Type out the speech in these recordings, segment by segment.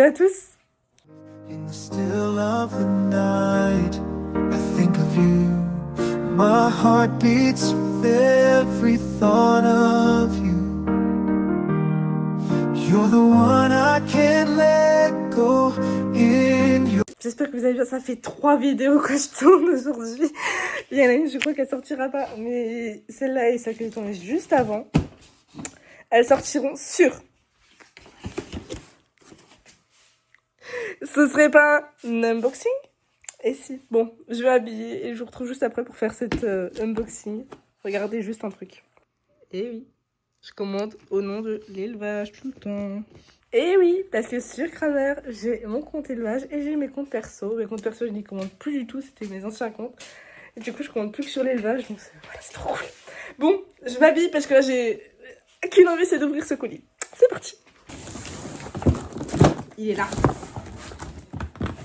À tous. In the still of the night, I think of you. My heart beats with every thought of you. You're the one I can't let go in your... J'espère que vous allez bien. Ça fait 3 vidéos que je tourne aujourd'hui. Il y en a une, je crois qu'elle sortira pas. Mais celle-là et celle que j'ai tournée juste avant, elles sortiront sûres. Ce serait pas un unboxing? Et si. Bon, je vais habiller et je vous retrouve juste après pour faire cet unboxing. Regardez juste un truc. Et oui, je commande au nom de l'élevage tout le temps. Et oui, parce que sur Kramer, j'ai mon compte élevage et j'ai mes comptes perso. Mes comptes perso, je n'y commande plus du tout, c'était mes anciens comptes. Et du coup, je commande plus que sur l'élevage, donc voilà, c'est trop cool. Bon, je m'habille parce que là, j'ai qu'une envie, c'est d'ouvrir ce colis. C'est parti. Il est là.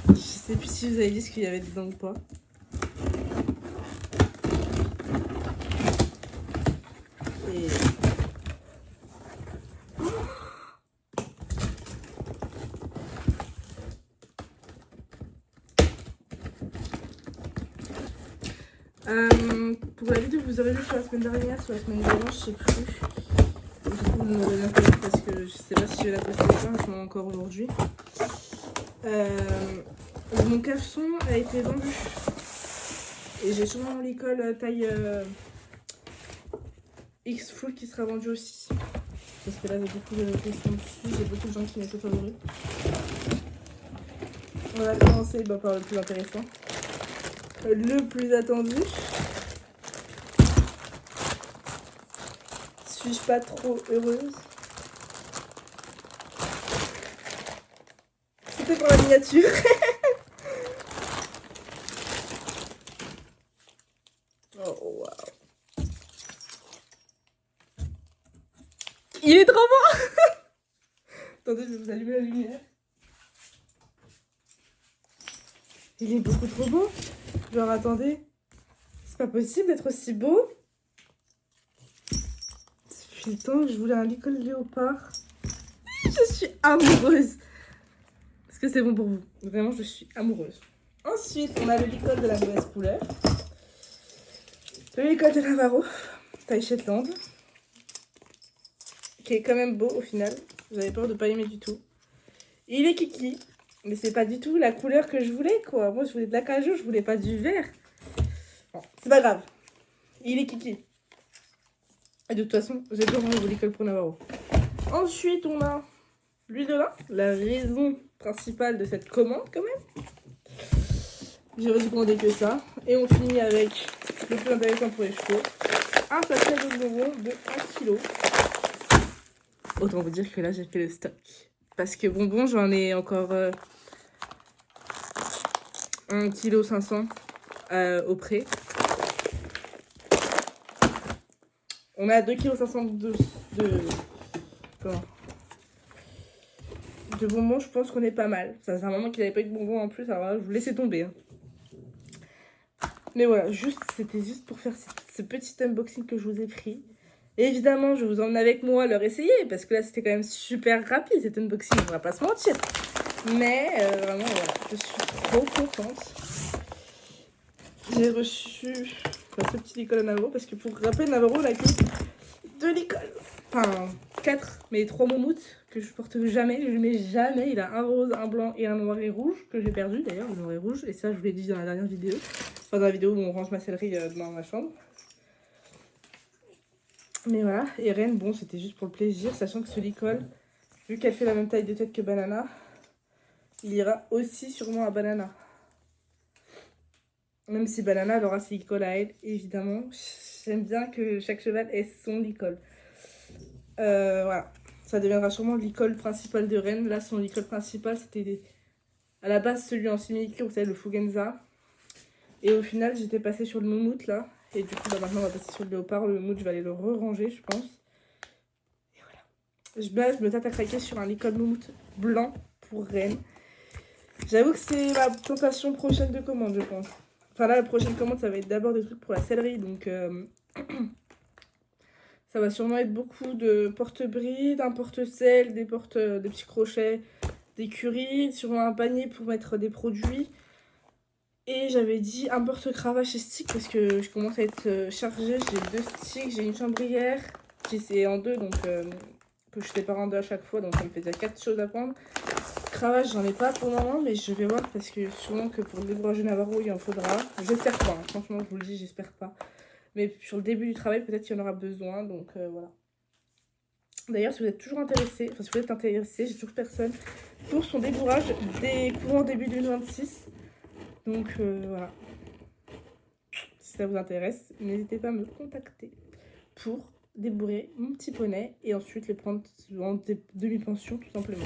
Je sais plus si vous avez dit ce qu'il y avait dedans ou pas. Et... pour la vidéo que vous aurez vue sur la semaine dernière, sur la semaine d'avant, je sais plus. Du coup, vous m'aurez bien connu parce que je sais pas si je vais la poster ou pas, je m'en encore aujourd'hui. Mon caleçon a été vendu. Et j'ai sûrement l'école taille X full qui sera vendu aussi. Parce que là, j'ai beaucoup de questions dessus, j'ai beaucoup de gens qui m'étaient favoris. On va commencer par le plus intéressant. Le plus attendu. Suis-je pas trop heureuse? C'était pour la miniature. Oh waouh. Il est trop beau. Attendez, je vais vous allumer la lumière. Il est beaucoup trop beau. Genre attendez. C'est pas possible d'être aussi beau. Depuis le temps que je voulais un licol léopard. Je suis amoureuse. Est-ce que c'est bon pour vous? Vraiment, je suis amoureuse. Ensuite, on a le licol de la mauvaise couleur. Le licol de Navarro, taille Shetland. Qui est quand même beau au final. J'avais peur de pas aimer du tout. Il est kiki. Mais c'est pas du tout la couleur que je voulais, quoi. Moi, je voulais de l'acajou, je voulais pas du vert. Bon, c'est pas grave. Il est kiki. Et de toute façon, j'ai toujours un nouveau licol pour Navarro. Ensuite, on a l'huile de lin. La raison principale de cette commande, quand même. J'aurais dû commander que ça. Et on finit avec le plus intéressant pour les chevaux. Un sachet de bonbons de 1 kg. Autant vous dire que là, j'ai fait le stock. Parce que bonbons, j'en ai encore 1,5 kg au prêt. On a 2,5 kg de bonbons. Je pense qu'on est pas mal. Ça c'est un moment qu'il n'avait pas eu de bonbons en plus. Alors là, je vous laissais tomber. Hein. Mais voilà, c'était juste pour faire ce petit unboxing que je vous ai pris. Et évidemment, je vous emmène avec moi à leur essayer. Parce que là, c'était quand même super rapide cet unboxing. On va pas se mentir. Mais vraiment, voilà, je suis trop contente. J'ai reçu ce petit licol à Navarro. Parce que pour rappeler, Navarro, on a que 2 licols. Enfin, 4, mais 3 moumoutes que je porte jamais. Je ne mets jamais. Il a un rose, un blanc et un noir et rouge que j'ai perdu d'ailleurs, le noir et rouge. Et ça, je vous l'ai dit dans la dernière vidéo. Enfin, dans la vidéo où on range ma sellerie dans ma chambre. Mais voilà, et Reine, bon, c'était juste pour le plaisir, sachant que ce licol, vu qu'elle fait la même taille de tête que Banana, il ira aussi sûrement à Banana. Même si Banana, elle aura ses licols à elle, évidemment. J'aime bien que chaque cheval ait son licol. Voilà, ça deviendra sûrement le licol principal de Reine. Là, son licol principal, c'était à la base celui en simili-cure, vous savez, le Fugenza. Et au final, j'étais passée sur le moumoute, là. Et du coup, maintenant, on va passer sur le léopard. Le moumoute, je vais aller le re-ranger, je pense. Et voilà. Je me tâte à craquer sur un licol moumoute blanc pour Reine. J'avoue que c'est ma tentation prochaine de commande, je pense. Enfin là, la prochaine commande, ça va être d'abord des trucs pour la sellerie. Donc, ça va sûrement être beaucoup de porte-brides, un porte-sel, des petits crochets, d'écurie, sur un panier pour mettre des produits. Et j'avais dit un porte-cravache et stick parce que je commence à être chargée. J'ai 2 sticks, j'ai une chambrière. J'ai essayé en 2, donc que je sépare en 2 à chaque fois. Donc ça me fait déjà 4 choses à prendre. Cravache, j'en ai pas pour le moment, mais je vais voir parce que sûrement que pour le débrage Navarro, il en faudra. J'espère pas, hein. Franchement, je vous le dis, j'espère pas. Mais sur le début du travail, peut-être qu'il y en aura besoin, donc voilà. D'ailleurs, si vous êtes toujours intéressé, enfin si vous êtes intéressé, j'ai toujours personne pour son débourrage des courants début 2026. Donc voilà, si ça vous intéresse, n'hésitez pas à me contacter pour débourrer mon petit poney et ensuite les prendre en demi-pension tout simplement.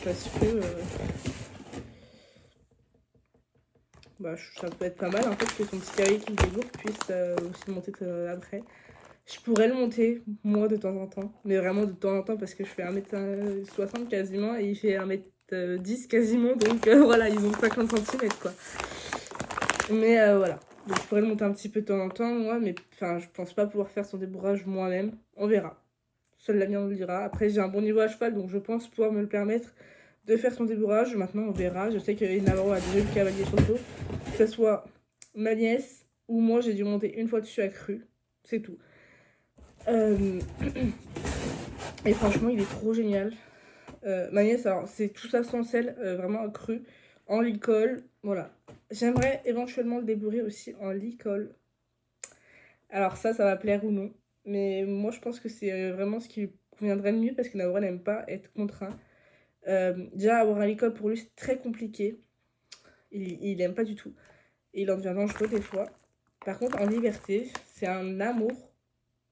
Parce que ça peut être pas mal en fait que son petit cavalier qui me débourre puisse aussi monter après. Je pourrais le monter, moi, de temps en temps. Mais vraiment de temps en temps, parce que je fais 1m60 quasiment et il fait 1m10 quasiment. Donc voilà, ils ont 50 cm quoi. Mais voilà. Donc je pourrais le monter un petit peu de temps en temps, moi. Mais enfin, je pense pas pouvoir faire son débourrage moi-même. On verra. Seul l'avenir nous le dira. Après, j'ai un bon niveau à cheval, donc je pense pouvoir me le permettre de faire son débourrage. Maintenant, on verra. Je sais que Navarro a déjà eu le cavalier sur le dos. Que ce soit ma nièce ou moi, j'ai dû monter une fois dessus à cru. C'est tout. Et franchement il est trop génial. Ma nièce, alors c'est tout ça sans sel, vraiment cru, en licol, voilà. J'aimerais éventuellement le débourrer aussi en licol. Alors ça va plaire ou non, mais moi je pense que c'est vraiment ce qui lui conviendrait le mieux parce que Navarro n'aime pas être contraint. Déjà avoir un licol pour lui c'est très compliqué, il aime pas du tout et il en devient dangereux des fois. Par contre en liberté c'est un amour.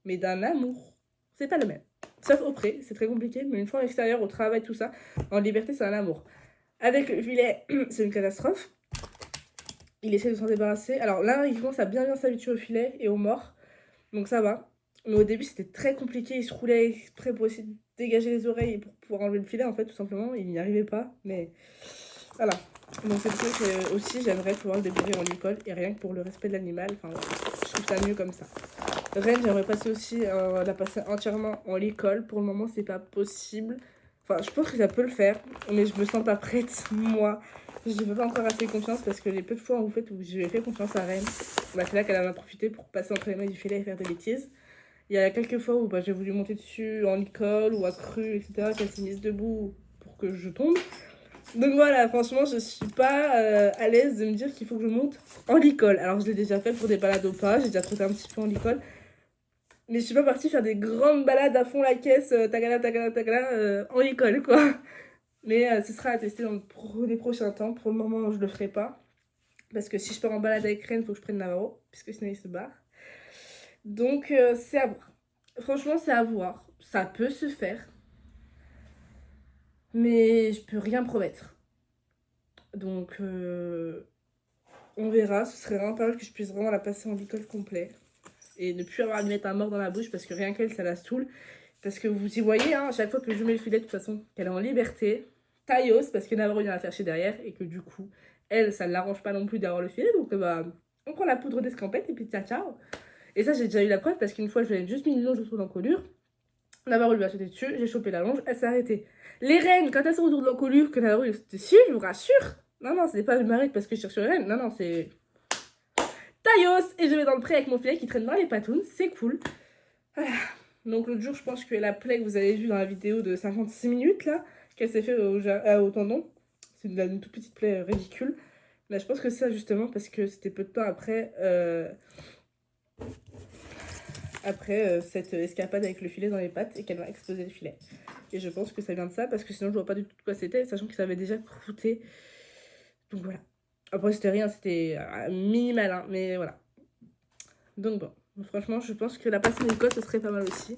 Mais d'un amour, c'est pas le même. Sauf au pré, c'est très compliqué, mais une fois à l'extérieur, au travail, tout ça, en liberté, c'est un amour. Avec le filet, c'est une catastrophe. Il essaie de s'en débarrasser. Alors là, il commence à bien s'habituer au filet et aux morts, donc ça va. Mais au début, c'était très compliqué. Il se roulait exprès pour essayer de dégager les oreilles et pour pouvoir enlever le filet, en fait, tout simplement. Il n'y arrivait pas, mais voilà. Donc c'est pour ça que aussi, j'aimerais pouvoir le débourrer en licol, et rien que pour le respect de l'animal, enfin, je trouve ça mieux comme ça. Rennes, j'aimerais passer aussi, la passer entièrement en licol. Pour le moment, c'est pas possible. Enfin, je pense que ça peut le faire, mais je me sens pas prête, moi. Je ne fais pas encore assez confiance parce que les peu de fois en fait, où j'ai fait confiance à Rennes, c'est là qu'elle en a profité pour passer entre les mains du filet et faire des bêtises. Il y a quelques fois où j'ai voulu monter dessus en licol ou à cru, etc., qu'elle s'est mise debout pour que je tombe. Donc voilà, franchement, je suis pas à l'aise de me dire qu'il faut que je monte en licol. Alors, je l'ai déjà fait pour des balades au pas, j'ai déjà trotté un petit peu en licol. Mais je suis pas partie faire des grandes balades à fond la caisse, en licol, quoi. Mais ce sera à tester dans les prochains temps. Pour le moment, je le ferai pas. Parce que si je pars en balade avec Rennes, il faut que je prenne Navarro, puisque sinon il se barre. Donc, c'est à voir. Franchement, c'est à voir. Ça peut se faire. Mais je peux rien promettre. Donc, on verra. Ce serait vraiment pas mal que je puisse vraiment la passer en licol complet. Et ne plus avoir à lui mettre un mort dans la bouche parce que rien qu'elle, ça la saoule. Parce que vous y voyez, hein, à chaque fois que je mets le filet, de toute façon, qu'elle est en liberté, taillos, parce que Navarro vient la faire chier derrière et que du coup, elle, ça ne l'arrange pas non plus d'avoir le filet. Donc, on prend la poudre d'escampette et puis ciao. Et ça, j'ai déjà eu la preuve parce qu'une fois, je lui ai juste mis une longe autour de l'encolure. Navarro lui a sauté dessus, j'ai chopé la longe, elle s'est arrêtée. Les rennes, quand elles sont autour de l'encolure, que Navarro lui a sauté dessus, je vous rassure. Non, c'est pas je m'arrête parce que je cherche les rennes. Non, c'est taillos. Et je vais dans le pré avec mon filet qui traîne dans les patounes, c'est cool. Voilà. Donc l'autre jour, je pense que la plaie que vous avez vue dans la vidéo de 56 minutes, là, qu'elle s'est fait au tendon, c'est une toute petite plaie ridicule. Mais je pense que c'est ça justement parce que c'était peu de temps après cette escapade avec le filet dans les pattes et qu'elle m'a explosé le filet. Et je pense que ça vient de ça parce que sinon je vois pas du tout de quoi c'était, sachant que ça avait déjà croûté. Donc voilà. Après c'était rien, c'était minimal, hein, mais voilà. Donc bon. Franchement, je pense que la passer en licol, ce serait pas mal aussi.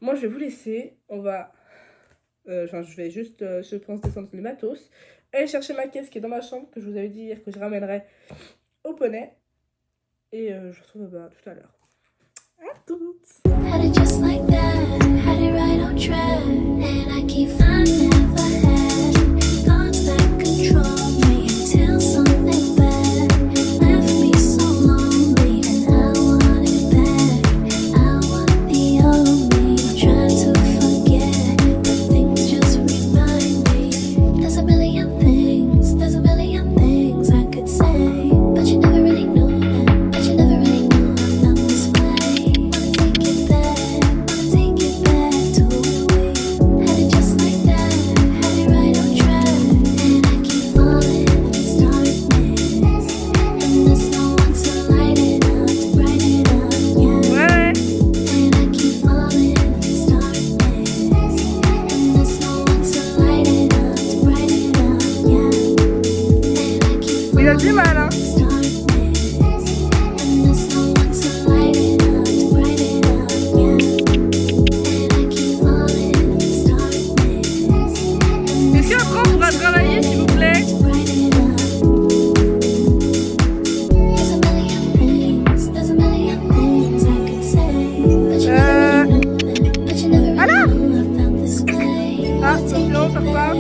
Moi, je vais vous laisser. On va... je vais juste, je pense, descendre les matos. Aller chercher ma caisse qui est dans ma chambre, que je vous avais dit hier que je ramènerai au poney. Et je vous retrouve tout à l'heure. À toutes! Try to forget, but things just remind Il a du mal, hein. Est-ce qu'après on pourra travailler, s'il vous plaît? Alors? Ah, non, ça part.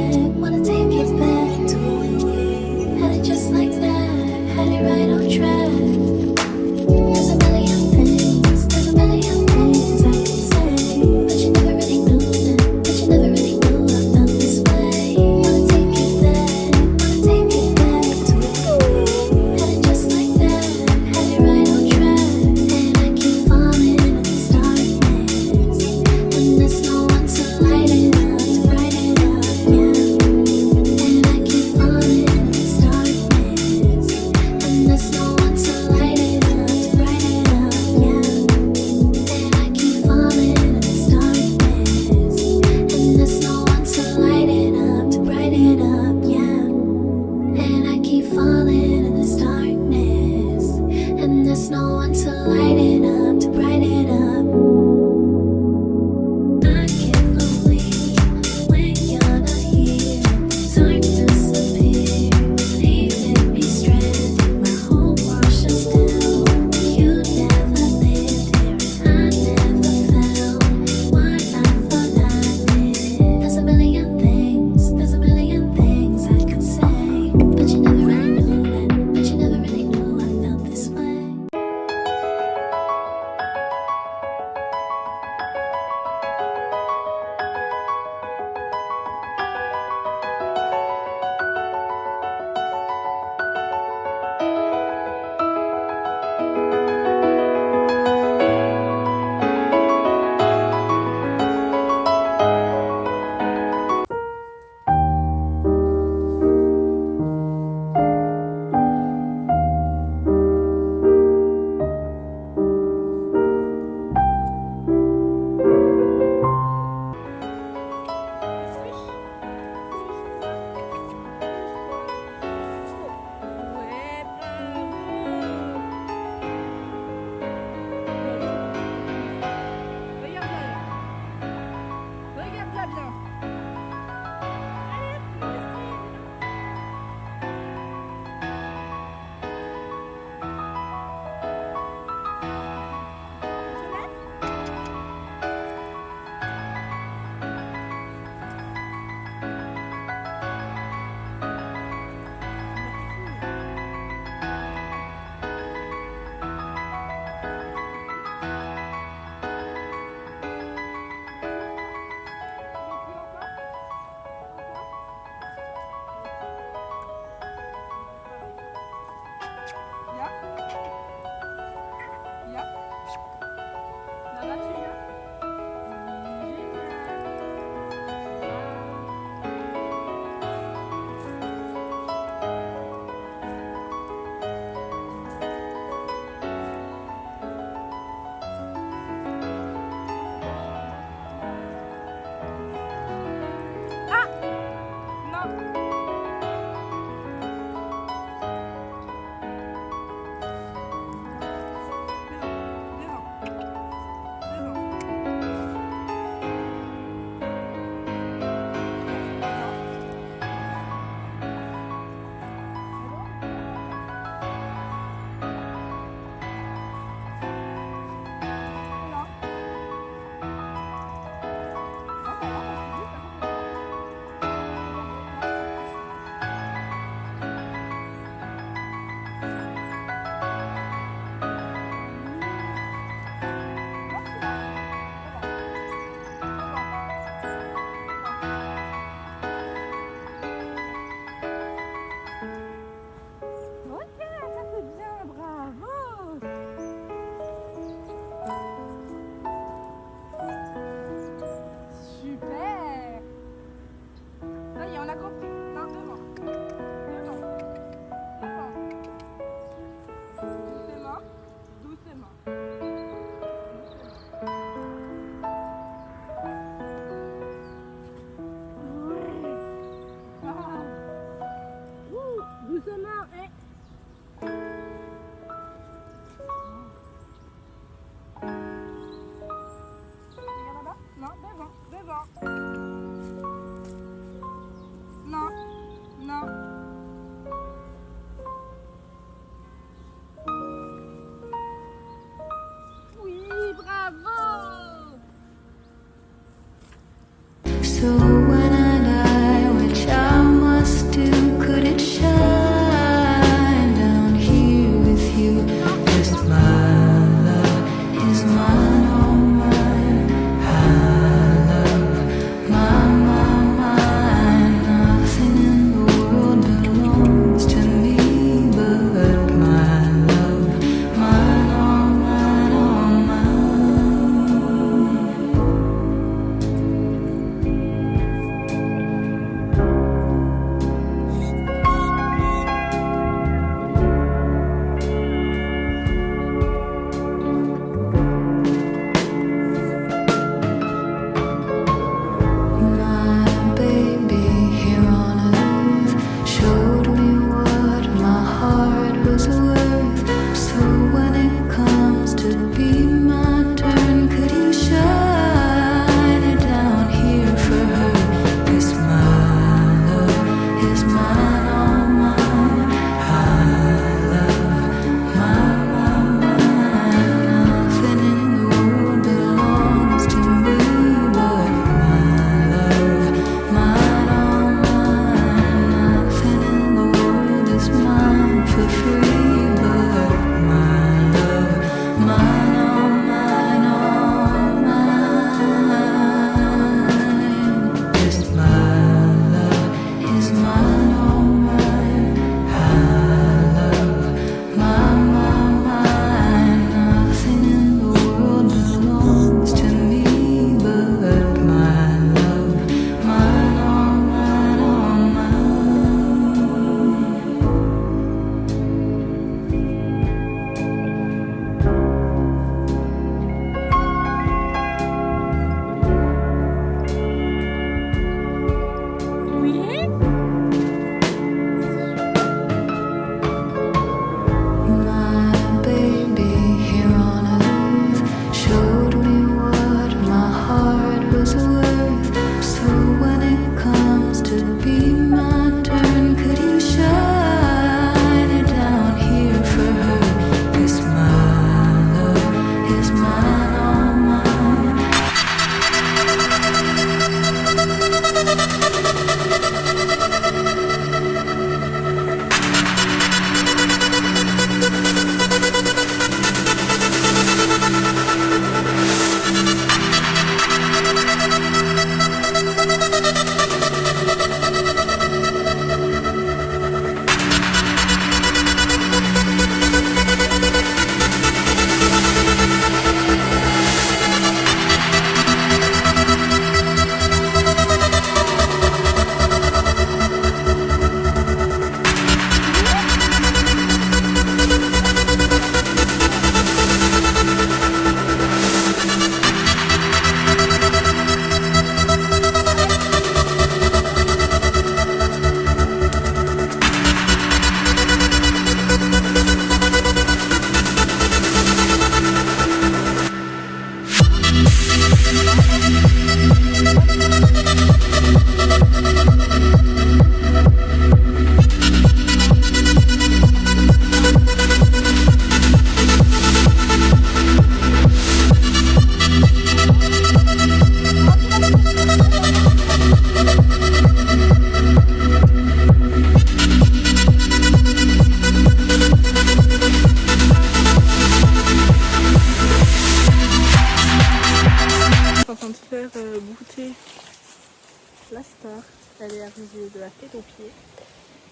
au pied.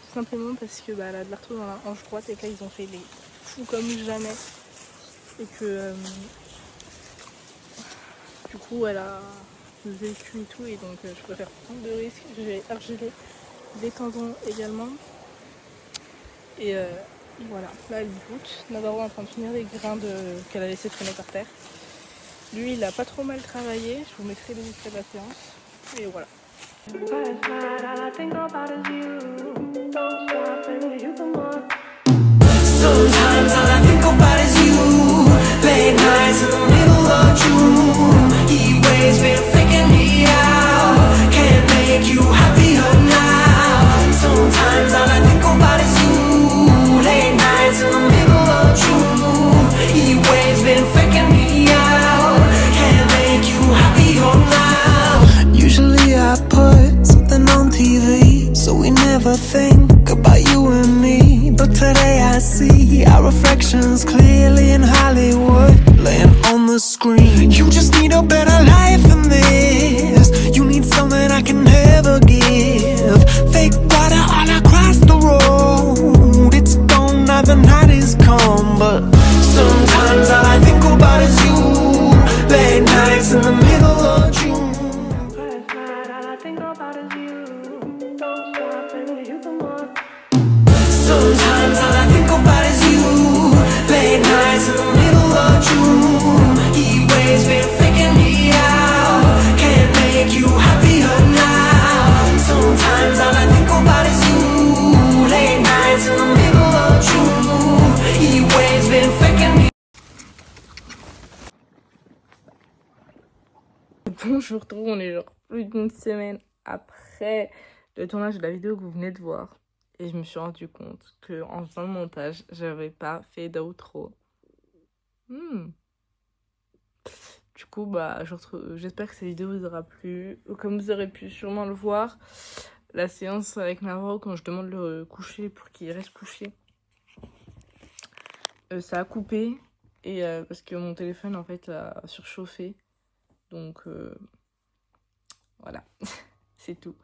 Tout simplement parce que elle a de l'arthrose dans la hanche droite et que là ils ont fait les fous comme jamais. Et que du coup elle a vécu et tout, et donc je préfère prendre de risques. Je vais argeler des tendons également. Et voilà, là elle goûte. Navarro est en train de finir les grains qu'elle a laissé traîner par terre. Lui il a pas trop mal travaillé, je vous mettrai les extraits de la séance. Et voilà. Sometimes all I think about is you. Late nights in the middle of June. Heat waves been faking me out. Can't make you happier now. Sometimes all I think about is you. Late nights in the middle of June. Heat waves been faking me out. Can't make you happier now. Usually I put something on TV, so we never think about you and me. But today I see our reflections clearly in Hollywood, laying on the screen. You just need a better life than this. You need something I can never give. Fake water all across the road. It's gone now, the night is come. But sometimes all I think about is you. Late nights in the middle of June. Sometimes all I think about is you. Late nights in the middle of June. Heat waves been faking me out. Can't make you happier now. Sometimes all I think about is you. Late nights in the middle of June. Heat waves been faking me. Bonjour tout le monde, on est genre plus d'une semaine après le tournage de la vidéo que vous venez de voir. Et je me suis rendu compte que en faisant le montage, j'avais pas fait d'outro. Du coup, j'espère que cette vidéo vous aura plu. Comme vous aurez pu sûrement le voir, la séance avec Navarro, quand je demande le coucher pour qu'il reste couché, ça a coupé. Et parce que mon téléphone en fait a surchauffé. Donc voilà, c'est tout.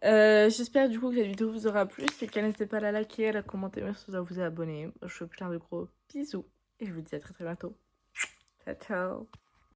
J'espère du coup que cette vidéo vous aura plu. Si c'est le cas, n'hésitez pas à la liker, à la commenter, merci de vous abonner. Je vous fais plein de gros bisous et je vous dis à très bientôt. Ciao ciao.